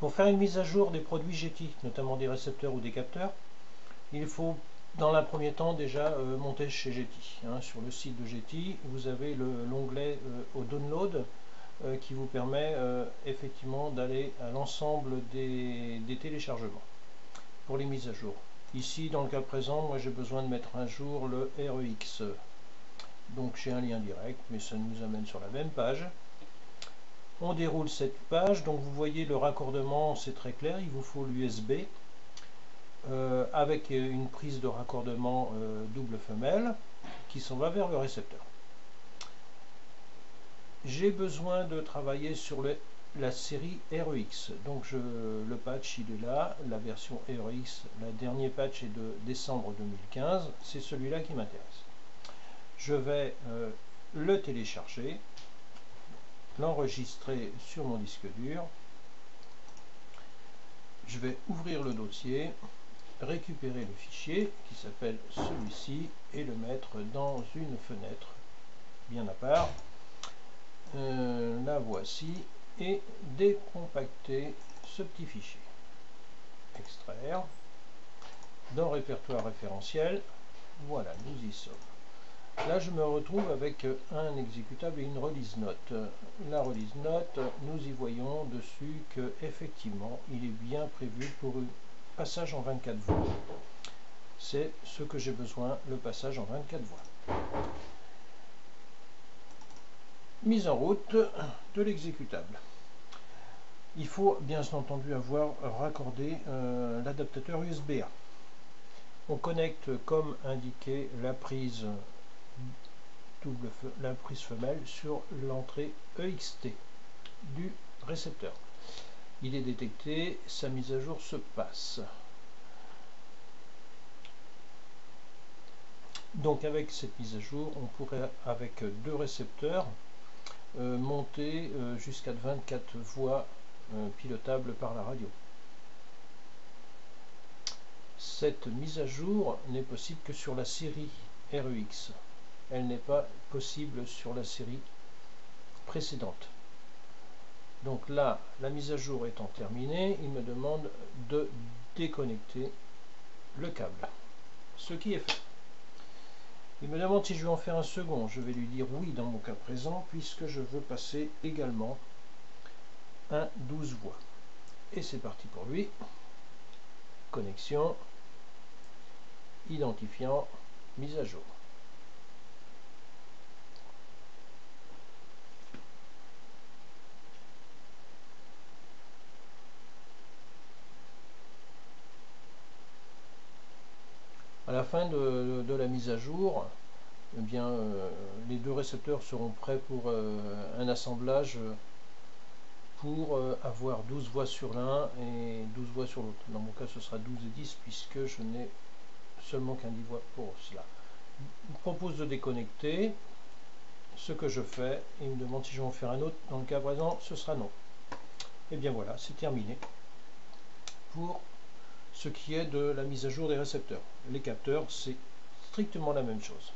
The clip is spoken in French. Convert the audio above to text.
Pour faire une mise à jour des produits Getty, notamment des récepteurs ou des capteurs, il faut dans un premier temps déjà monter chez Getty. Sur le site de Getty, vous avez l'onglet au download qui vous permet effectivement d'aller à l'ensemble des téléchargements pour les mises à jour. Ici, dans le cas présent, moi j'ai besoin de mettre un jour le REX. Donc j'ai un lien direct, mais ça nous amène sur la même page. On déroule cette page, donc vous voyez le raccordement, c'est très clair, il vous faut l'USB avec une prise de raccordement double femelle qui s'en va vers le récepteur. J'ai besoin de travailler sur la série REX, donc le patch il est là, la version REX, le dernier patch est de décembre 2015, c'est celui-là qui m'intéresse. Je vais le télécharger, l'enregistrer sur mon disque dur. Je vais ouvrir le dossier, récupérer le fichier qui s'appelle celui-ci et le mettre dans une fenêtre bien à part. La voici et décompacter ce petit fichier. Extraire. Dans répertoire référentiel, voilà, nous y sommes. Là, je me retrouve avec un exécutable et une release note. La release note, nous y voyons dessus que effectivement, il est bien prévu pour un passage en 24 voix. C'est ce que j'ai besoin, le passage en 24 voix. Mise en route de l'exécutable. Il faut bien entendu avoir raccordé l'adaptateur USB-A. On connecte comme indiqué la prise femelle sur l'entrée EXT du récepteur. Il est détecté, sa mise à jour se passe. Donc avec cette mise à jour, on pourrait avec deux récepteurs monter jusqu'à 24 voix pilotables par la radio. Cette mise à jour n'est possible que sur la série REX. Elle n'est pas possible sur la série précédente. Donc là, la mise à jour étant terminée, il me demande de déconnecter le câble. Ce qui est fait. Il me demande si je veux en faire un second. Je vais lui dire oui dans mon cas présent, puisque je veux passer également un 12 voix. Et c'est parti pour lui. Connexion, identifiant, mise à jour. À la fin de la mise à jour, eh bien, les deux récepteurs seront prêts pour un assemblage pour avoir 12 voix sur l'un et 12 voix sur l'autre. Dans mon cas, ce sera 12 et 10 puisque je n'ai seulement qu'un 10 voix pour cela. Il me propose de déconnecter. Ce que je fais, il me demande si je vais en faire un autre. Dans le cas présent, ce sera non. Et bien voilà, c'est terminé pour ce qui est de la mise à jour des récepteurs. Les capteurs, c'est strictement la même chose.